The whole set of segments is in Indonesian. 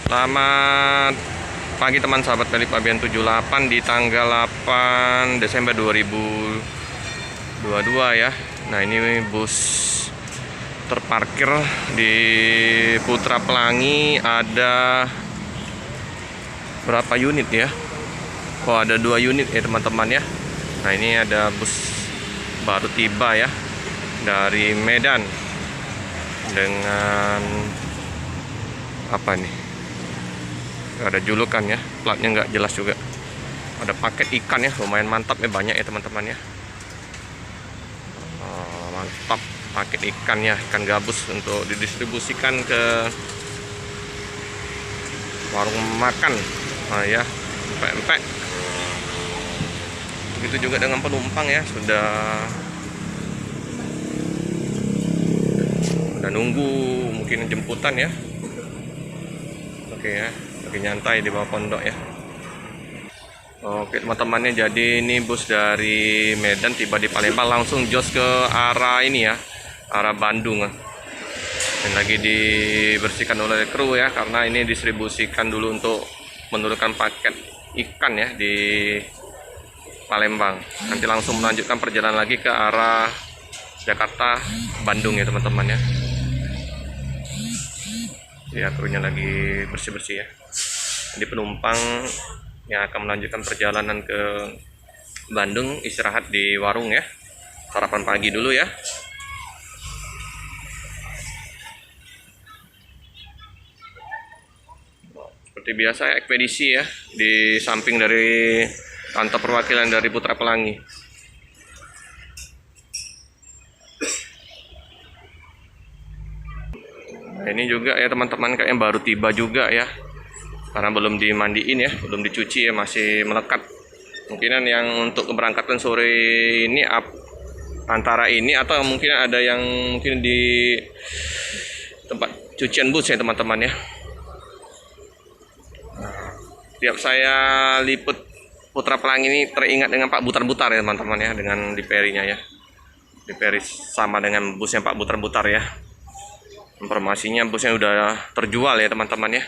Selamat pagi teman sahabat Pelip Pabian 78 di tanggal 8 Desember 2022 ya. Nah, ini bus terparkir di Putra Pelangi, ada berapa unit ya? Oh, ada 2 unit ya teman-teman ya. Nah, ini ada bus baru tiba ya dari Medan dengan apa nih? Ada julukan ya, platnya nggak jelas juga. Ada paket ikan ya, lumayan mantap ya, banyak ya teman-teman ya. Mantap paket ikan ya, ikan gabus untuk didistribusikan ke warung makan. Nah ya, empek-empek. Begitu juga dengan penumpang ya, sudah nunggu mungkin jemputan ya. Oke ya, lagi nyantai di bawah pondok ya. Oke teman-temannya, jadi ini bus dari Medan tiba di Palembang, langsung jos ke arah ini ya, arah Bandung. Dan lagi dibersihkan oleh kru ya, karena ini distribusikan dulu untuk menurunkan paket ikan ya di Palembang. Nanti langsung melanjutkan perjalanan lagi ke arah Jakarta, Bandung ya teman-teman ya. Ya, krunya lagi bersih-bersih ya. Jadi penumpang yang akan melanjutkan perjalanan ke Bandung istirahat di warung ya, sarapan pagi dulu ya. Seperti biasa ekspedisi ya, di samping dari kantor perwakilan dari Putra Pelangi. Nah, ini juga ya teman-teman, kayaknya baru tiba juga ya, karena belum dimandiin ya, belum dicuci ya, masih melekat. Mungkinan yang untuk keberangkatan sore ini antara ini, atau mungkin ada yang mungkin di tempat cucian bus ya teman-teman ya. Tiap saya liput Putra Pelangi ini teringat dengan Pak Butar-Butar ya teman-teman ya, dengan diperinya ya. Diperi sama dengan busnya Pak Butar-Butar ya. Informasinya busnya udah terjual ya teman-teman ya.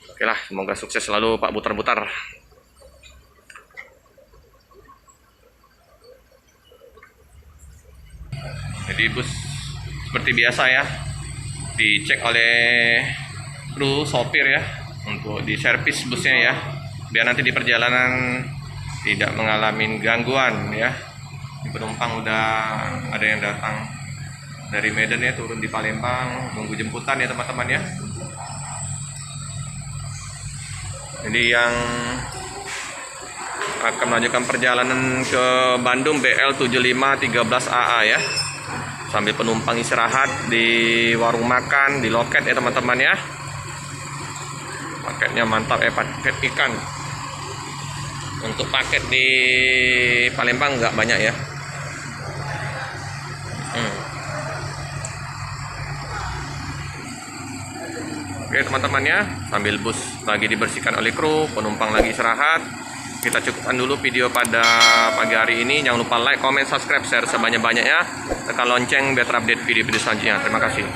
Oke lah, semoga sukses selalu Pak Butar-Butar. Jadi bus seperti biasa ya, dicek oleh kru sopir ya, untuk diservis busnya ya, biar nanti di perjalanan tidak mengalami gangguan ya. Di penumpang udah ada yang datang dari Medan ya, turun di Palembang, nunggu jemputan ya teman-teman ya. Jadi yang akan melanjutkan perjalanan ke Bandung BL7513AA ya, sambil penumpang istirahat di warung makan, di loket ya teman-teman ya. Paketnya mantap ya, paket ikan. Untuk paket di Palembang nggak banyak ya. Oke teman-teman ya, sambil bus lagi dibersihkan oleh kru, penumpang lagi istirahat, kita cukupkan dulu video pada pagi hari ini. Jangan lupa like, comment, subscribe, share sebanyak-banyaknya, tekan lonceng biar terupdate video-video selanjutnya. Terima kasih.